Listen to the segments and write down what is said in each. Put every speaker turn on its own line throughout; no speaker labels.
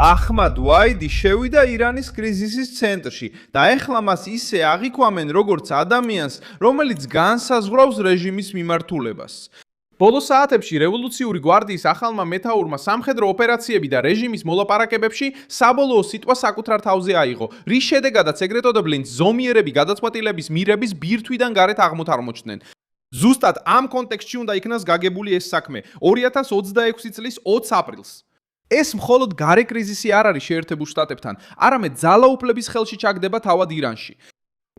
ახმად ვაიდი შევიდა ირანის კრიზისის ცენტრში და ეხლა მას ისე აღიქვამენ როგორც ადამიანს, რომელიც განსაზღვრავს რეჟიმის მიმართულებას. ბოლო საათებში რევოლუციური გვარდიის ახალმა მეთაურმა სამხედრო ოპერაციები და რეჟიმის მოლაპარაკებებში საბოლოო სიტყვა საკუთარ თავზე აიღო, რის შედეგადაც ეგრეთ წოდებული ზომიერები გადაწყვეტილების მირების ბირთვიდან გარეთ აღმოჩნდნენ. ზუსტად ამ კონტექსტში უნდა იქნას გაგებული ეს საქმე 2026 წლის 20 აპრილს. ეს მხოლოდ გარე კრიზისი არ არის შეერთებულ შტატებთან, არამედ ძალაუფლების ხელში ჩაგდება თავად ირანში.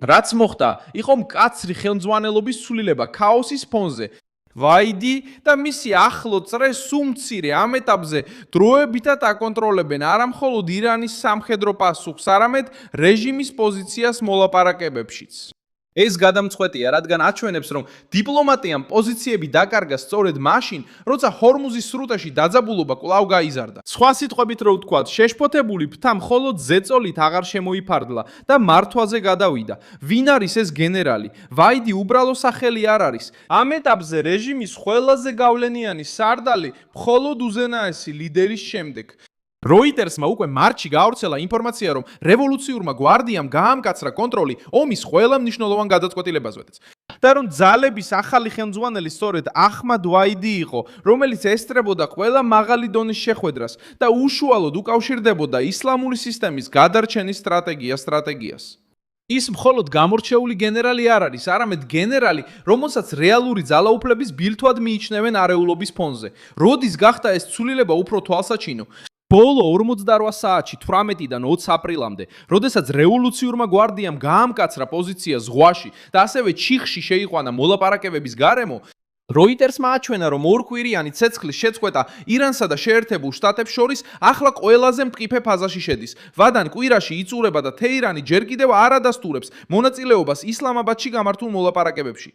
რაც მოხდა, იყო მკაცრი ხელმძღვანელობის ცვლილება ქაოსის ფონზე. ვაიდი და მისი ახლო წრე სუმცირე ამ ეტაპზე დროებითად აკონტროლებენ არა მხოლოდ ირანის სამხედრო პასუხს, არამედ რეჟიმის პოზიციას მოლაპარაკებებშიც. ეს გადამწყვეტია, რადგან აჩვენებს, რომ დიპლომატიამ პოზიციები დაკარგა სწორედ მაშინ, როცა ჰორმუზის სრუტეში დაძაბულობა კვლავ გაიზარდა. სხვა სიტყვებით რო ვთქვათ, შეშფოთებული ფრთა მხოლოდ ზეწოლით აღარ შემოიფარდლა და მართვაზე გადავიდა. ვინ არის ეს გენერალი? ვაიდი უბრალო სახელი არ არის. ამ ეტაპზე რეჟიმის ყველაზე გავლენიანი სარდალი მხოლოდ უზენაესი ლიდერის შემდეგ. როიტერსმა უკვე მარტში გაავრცელა ინფორმაცია, რომ რევოლუციურმა გვარდიამ გაამკაცრა კონტროლი ომის ყველა მნიშვნელოვან გადაწყვეტილებაზეც. და რომ ძალების ახალი ხელმძღვანელი სწორედ ახმად ვაიდი იყო, რომელიც ესწრებოდა ყველა მაღალი დონის შეხვედრას და უშუალოდ უკავშირდებოდა ისლამური სისტემის გადარჩენის სტრატეგიას. ის მხოლოდ გამორჩეული გენერალი არ არის, არამედ გენერალი, რომელსაც რეალური ძალაუფლების ბილთვად მიიჩნევენ არეულობის ფონზე. როდის გახდა ეს ცვლილება უფრო თვალსაჩინო? ბოლო 48 საათში 18-დან 20 აპრილამდე, როდესაც რევოლუციურმა გვარდიამ გაამკაცრა პოზიცია ზღვაში და ასევე ჩიხში შეიყვანა მოლაპარაკებების გარემო, როიტერსმა აჩვენა, რომ ორკვირიანი ცეცხლის შეწყვეტა ირანსა და შეერთებულ შტატებს შორის ახლა ყველაზე მტკიფე ფაზაში შედის. ვადან კვირაში იწურება და თეირანი ჯერ კიდევ არ ადასტურებს მონაწილეობას ისლამაბადში გამართულ მოლაპარაკებებში.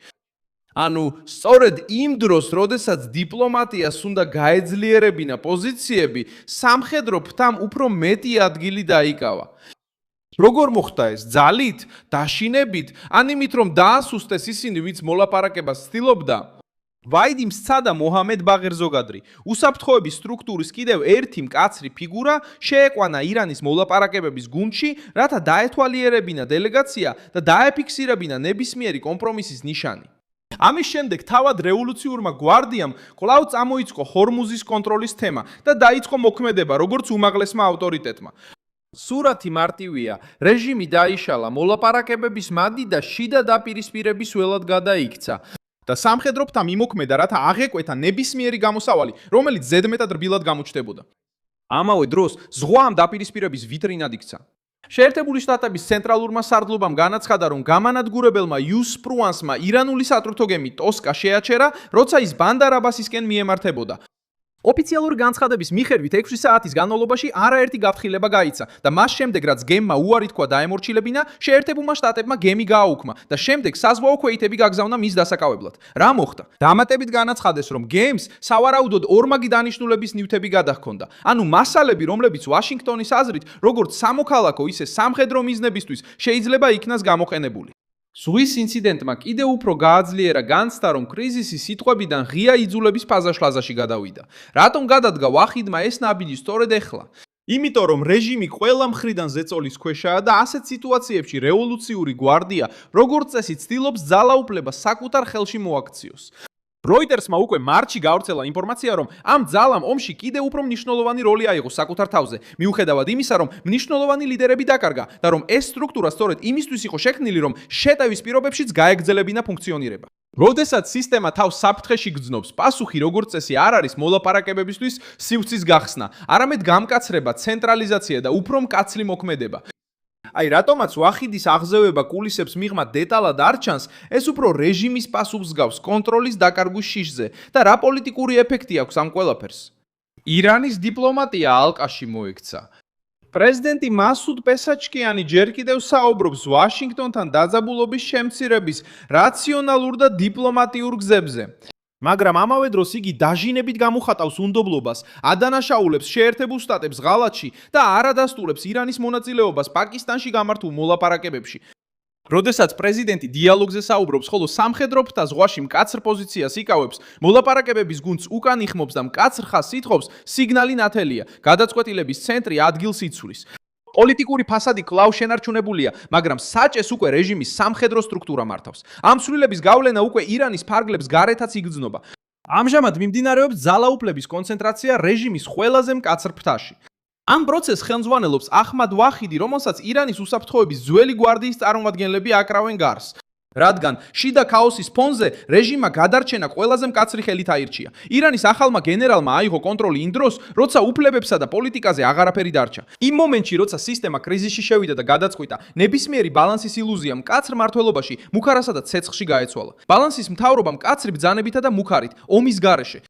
ანუ სწორედ იმ დროს, როდესაც დიპლომატიას უნდა გაეძლიერებინა პოზიციები, სამხედრო ფრთამ უფრო მეტი ადგილი დაიკავა. როგორ მოხდა ეს? ძალით, დაშინებით, ან იმით, რომ დაასუსტეს ისინი, ვინც მოლაპარაკებას ცდილობდა? ვაიდიმ სცადა მოჰამედ ბაღერ ზოგადრი, უსაფრთხოების სტრუქტურის კიდევ ერთი მკაცრი ფიგურა შეეყვანა ირანის მოლაპარაკებების გუნდში, რათა დაეთვალიერებინა დელეგაცია და დაეფიქსირებინა ნებისმიერი კომპრომისის ნიშანი. ამის შემდეგ თავად რევოლუციურმა გვარდიამ კვლავ წამოიწყო ჰორმუზის კონტროლის თემა და დაიწყო მოქმედება როგორც უმაღლესმა ავტორიტეტმა. სურათი მარტივია, რეჟიმი დაიშალა, მოლაპარაკებების მადი და შიდა დაპირისპირების ველად გადაიქცა და სამხედრო ფრთამ იმოქმედა, რათა აღეკვეთა ნებისმიერი გამოსავალი, რომელიც ზედმეტად რბილად გამოჩნდებოდა. ამავე დროს ზღვა ამ დაპირისპირების ვიტრინად იქცა. შეერთებული შტატების ცენტრალურმა სარდლობამ განაცხადა, რომ გამანადგურებელმა იუს პრუანსმა ირანული სატრუთო გემი ტოსკა შეაჩერა, როცა ის ბანდარ აბასისკენ მიემართებოდა. ოფიციალური განცხადების მიხედვით 6 საათის განმავლობაში არაერთი გაფრთხილება გაიცა და მას შემდეგ, რაც გემმა უარი თქვა დაემორჩილებინა, შეერთებულმა შტატებმა გემი გააუქმა და შემდეგ საზღვაო ქვეითები გაგზავნა მის დასაკავებლად. რა მოხდა? დამატებით განაცხადეს, რომ გემს სავარაუდოდ ორმაგი დანიშნულების ნივთები გადაჰქონდა. ანუ მასალები, რომლებიც ვაშინგტონის აზრით, როგორც სამოქალაქო, ისე სამხედრო მიზნებისთვის შეიძლება იქნას გამოყენებული. ზღვის ინციდენტმა კიდევ უფრო გააძლიერა განცდა, რომ კრიზისი სიტყვებიდან ღია იძულების ფაზაშლაზაში გადავიდა. რატომ გადადგა ვახიდმა ეს ნაბიჯი სწორედ ეხლა? იმიტომ, რომ რეჟიმი ყველა მხრიდან ზეწოლის ქვეშაა და ასეთ სიტუაციებში რევოლუციური გვარდია, როგორც წესი, ცდილობს ძალაუფლებას საკუთარ ხელში მოაქციოს. როიტერსმა უკვე მარტში გაავრცელა ინფორმაცია, რომ ამ ძალამ ომში კიდევ უფრო მნიშვნელოვანი როლი აიღო საკუთარ თავზე, მიუხედავად იმისა, რომ მნიშვნელოვანი ლიდერები დაკარგა და რომ ეს სტრუქტურა სწორედ იმისთვის იყო შექმნილი, რომ შეტევის პირობებშიც გაეგრძელებინა ფუნქციონირება. როდესაც სისტემა თავს საფრთხეში გრძნობს, პასუხი როგორც წესი არ არის მოლაპარაკებებისთვის სივრცის გახსნა, არამედ გამკაცრება, ცენტრალიზაცია და უფრო მკაცრი მოქმედება. აი რატომაც ვახიდის აღზევება კულისებს მიღმა დეტალად არ ჩანს, ეს უფრო რეჟიმის პასუხს გავს კონტროლის დაკარგვის შიშზე და რა პოლიტიკური ეფექტი აქვს ამ ყველაფერს. ირანის დიპლომატია ალყაში მოექცა. პრეზიდენტი მასუდ პესაჩკიანი ჯერ კიდევ საუბრობს ვაშინგტონთან დაძაბულობის შემცირების რაციონალურ და დიპლომატიურ გზებზე. მაგრამ ამავე დროს იგი დაჟინებით გამოხატავს უნდობლობას, ადანაშაულებს შეერთებულ შტატებს ღალატში და არ ადასტურებს ირანის მონაწილეობას პაკისტანში გამართულ მოლაპარაკებებში. როდესაც პრეზიდენტი დიალოგზე საუბრობს, ხოლო სამხედრო ფრთა ზღვაში მკაცრ პოზიციას იკავებს, მოლაპარაკებების გუნდს უკან იხმობს და მკაცრ ხაზს ითხოვს, სიგნალი ნათელია. გადაწყვეტილების ცენტრი ადგილს იცვლის. პოლიტიკური ფასადი კვლავ შენარჩუნებულია, მაგრამ საჭეს უკვე რეჟიმის სამხედრო სტრუქტურა მართავს. ამ ცვლილების გავლენა უკვე ირანის ფარგლებს გარეთაც იგრძნობა. ამჟამად მიმდინარეობს ძალაუფლების კონცენტრაცია რეჟიმის ყველაზე მკაცრ ფრთაში. ამ პროცესს ხელმძღვანელობს ახმად ვახიდი, რომელსაც ირანის უსაფრთხოების ძველი გვარდიის წარმომადგენლები აკრავენ გარს. რადგან შიდა ქაოსის ფონზე რეჟიმმა გადარჩენა ყველაზე მკაცრი ხელით აირჩია. ირანის ახალმა გენერალმა აიღო კონტროლი იმ დროს, როცა უფლებებსა და პოლიტიკაზე აღარაფერი დარჩა. იმ მომენტში, როცა სისტემა კრიზისში შევიდა და გადაწყვიტა, ნებისმიერი ბალანსის ილუზია მკაცრ მმართველობაში, მუქარასა და ცეცხლში გაეცვალა. ბალანსის მთავრობა მკაცრი ბრძანებითა და მუქარით, ომის გარეშე